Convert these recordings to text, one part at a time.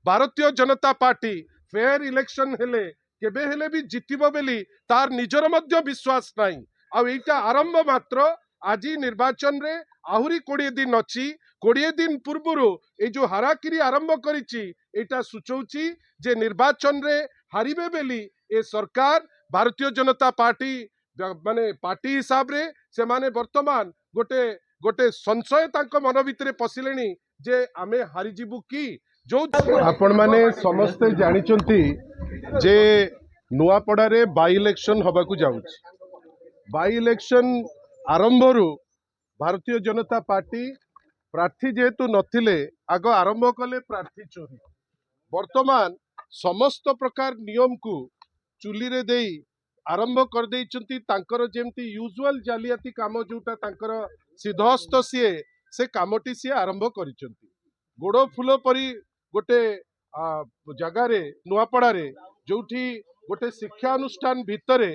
Bharatiya Janata party fair election हेले केबे हेले भी जितिबो बेली तार निजर मध्य विश्वास नाही। आ एटा आरंभ मात्र आज निर्वाचन रे आहुरी 20 दिन अच्छी 20 दिन पूर्व ये जो हाराकिरी आरंभ करिछि एटा सूचौछि जे निर्वाचन रे हारिबे बेली ए सरकार भारतीय जनता पार्टी माने पार्टी हिसाब रे से माने वर्तमान गोटे गोटे संशय तांको मन भितरे पसिलेनी जे आमे हारी जिबु की जो आपण माने समस्ते जानिचंती जे नुआपड़ा रे by election हबाकू जाउछि। By election आरंभरू Bharatiya Janata party प्रार्थी जेहेतु नथिले आग आरंभ कले प्रार्थी चोरी। वर्तमान समस्त प्रकार नियम को चुली रे देई आरंभ कर देइचंती तांकर जेमती यूजुअल जालियाती काम जोटा तांकर सिद्धहस्त सीए से कामटी सी आरंभ करिचंती। गोड़ फूल परी गोटे जगार नुआपड़ा रे जोठी गोटे शिक्षा अनुष्ठान भितरे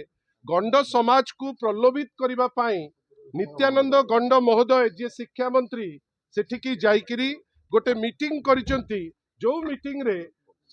गंड समाज को प्रलोभित करबा पाई नित्यानंद गंड महोदय जे शिक्षा मंत्री सेठिकी जाइकिरी गोटे मीटिंग करिचंती। जो मीटिंग रे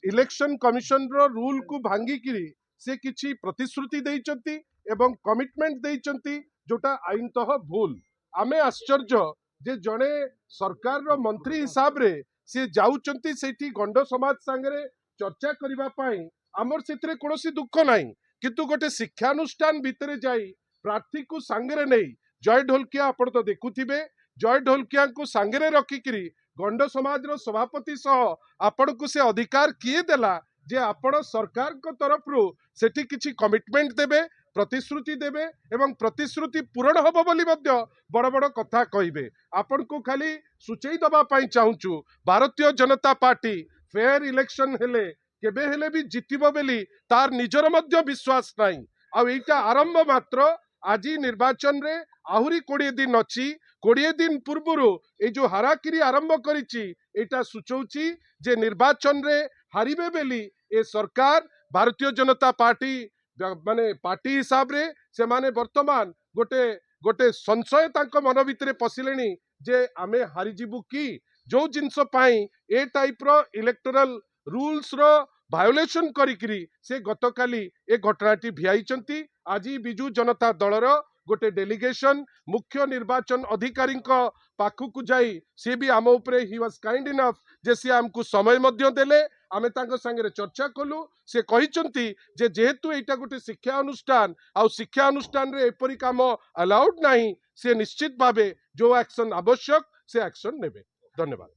इलेक्शन कमिशन रो रूल को भांगिकिरी से किछि प्रतिश्रुति देइचंती एवं कमिटमेंट देइचंती जोटा आईनतः भूल। आमे आश्चर्य जे जड़े सरकार रो मंत्री हिसाब रे से जाउचंती सेठी गंड समाज सांगरे चर्चा करिबा पाई आमर सेतरे कोनोसी दुख नाही, किंतु गोटे शिक्षानुष्ठान भितरे जाई प्रार्थी को सांगरे नहीं जय ढोलकिया आपण तो देखुथिबे जय ढोलकिया को सांगरे रखिकिरी गंड समाज रो सभापति सह आपण को से अधिकार किए देला जे आपण सरकार को तरफ रु सेठी किछि कमिटमेंट देबे प्रतिश्रुति देबे एवं प्रतिश्रुति पूरण होबो बोली मध्य बड़ बड़ कथा कहिबे। आपण को खाली सूचई दबा पाई चाहूचु Bharatiya Janata party fair election हेले केबे हेले भी जितिबो बेली तार निजर मध्य विश्वास नाही। आ एटा आरंभ मात्र आज निर्वाचन रे आहुरी 20 दिन अच्छी 20 दिन पूर्व ये जो हाराकिरी आरंभ करिछि एटा सूचौछि जे निर्वाचन रे हारिबे बेली ए सरकार भारतीय जनता पार्टी माने पार्टी हिसाब रे से माने वर्तमान गोटे गोटे संशय तांको मन भितरे पसिलेनी जे आमे हारी जिबु की जो जिंस पाई ए टाइप रो इलेक्टोरल रूल्स रो भायोलेशन करिकिरी से गतकाली ए घटनाटी भियाइचंती। आज बिजू जनता दलर गोटे डेलीगेशन मुख्य निर्वाचन अधिकारी पाखु जाई सी भी आम उपरे ही वाज काइंड इनफ जे सी आमको समय मध्य देले आमे तांको संगे चर्चा कलु। से कहिचंती जे जेहेतु एटा गोटे शिक्षा अनुष्ठान आ शिक्षा अनुष्ठान रे एपरी काम अलाउड नाही से निश्चित भावे जो एक्शन आवश्यक से एक्शन नेबे। धन्यवाद।